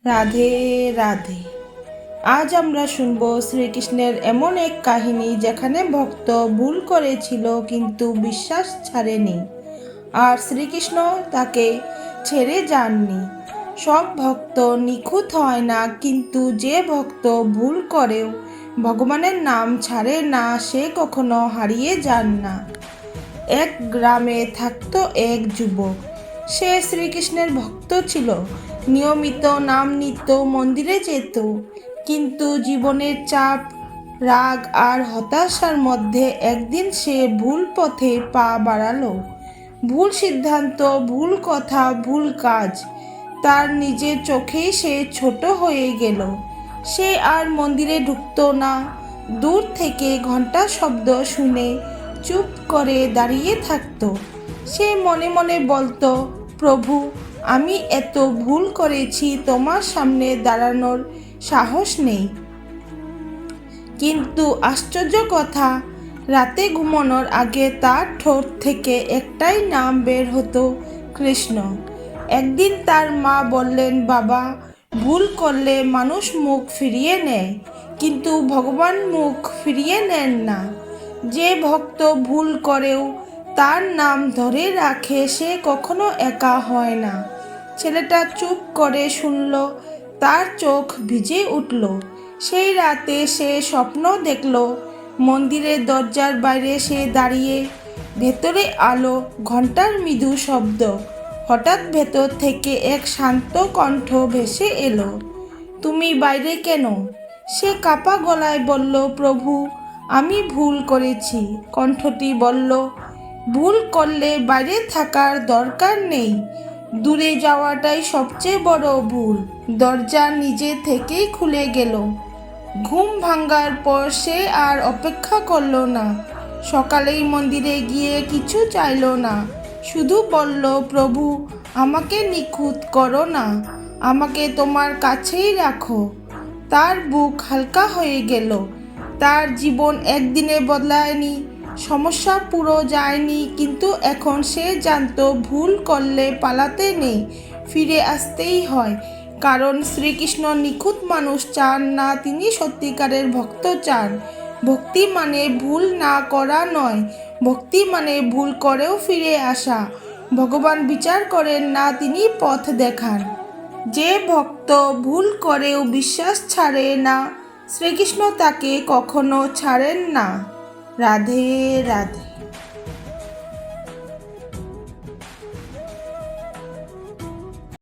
রাধে রাধে। আজ আমরা শুনব শ্রীকৃষ্ণের এমন এক কাহিনী যেখানে ভক্ত ভুল করেছিল কিন্তু বিশ্বাস ছাড়েনি, আর শ্রীকৃষ্ণ তাকে ছেড়ে যাননি। সব ভক্ত নিখুঁত হয় না, কিন্তু যে ভক্ত ভুল করেও ভগবানের নাম ছাড়ে না সে কখনো হারিয়ে যান না। এক গ্রামে থাকতো এক যুবক। সে শ্রীকৃষ্ণের ভক্ত ছিল, নিয়মিত নাম নিত, মন্দিরে যেত। কিন্তু জীবনের চাপ, রাগ আর হতাশার মধ্যে একদিন সে ভুল পথে পা বাড়ালো। ভুল সিদ্ধান্ত, ভুল কথা, ভুল কাজ। তার নিজের চোখেই সে ছোট হয়ে গেল। সে আর মন্দিরে ঢুকতো না। দূর থেকে ঘন্টার শব্দ শুনে চুপ করে দাঁড়িয়ে থাকতো। সে মনে মনে বলতো, প্রভু, আমি এত ভুল করেছি, তোমার সামনে দাঁড়ানোর সাহস নেই। কিন্তু আশ্চর্য কথা, রাতে ঘুমানোর আগে তার ঠোঁট থেকে একটাই নাম বের হতো, কৃষ্ণ। একদিন তার মা বললেন, বাবা, ভুল করলে মানুষ মুখ ফিরিয়ে নেয়, কিন্তু ভগবান মুখ ফিরিয়ে নেন না। যে ভক্ত ভুল করেও তার নাম ধরে রাখে সে কখনো একা হয় না। ছেলেটা চুপ করে শুনল, তার চোখ ভিজে উঠল। সেই রাতে সে স্বপ্ন দেখল, মন্দিরের দরজার বাইরে সে দাঁড়িয়ে, ভেতরে আলো, ঘন্টার মৃদু শব্দ। হঠাৎ ভেতর থেকে এক শান্ত কণ্ঠ ভেসে এলো, তুমি বাইরে কেন? সে কাঁপা গলায় বলল, প্রভু, আমি ভুল করেছি। কণ্ঠটি বলল, ভুল করলে বাইরে থাকার দরকার নেই, দূরে যাওয়াটাই সবচেয়ে বড় ভুল। দরজা নিজে থেকেই খুলে গেল। ঘুম ভাঙার পর সে আর অপেক্ষা করল না। সকালেই মন্দিরে গিয়ে কিছু চাইল না, শুধু বলল, প্রভু, আমাকে নিখুঁত করো না, আমাকে তোমার কাছেই রাখো। তার বুক হালকা হয়ে গেল। তার জীবন একদিনে বদলায়নি, সমস্যা পুরো যায়নি, কিন্তু এখন সে জানতো ভুল করলে পালাতে নেই, ফিরে আসতেই হয়। কারণ শ্রীকৃষ্ণ নিখুঁত মানুষ চান না, তিনি সত্যিকারের ভক্ত চান। ভক্তি মানে ভুল না করা নয়, ভক্তি মানে ভুল করেও ফিরে আসা। ভগবান বিচার করেন না, তিনি পথ দেখান। যে ভক্ত ভুল করেও বিশ্বাস ছাড়ে না, শ্রীকৃষ্ণ তাকে কখনো ছাড়েন না। রাধে রাধে।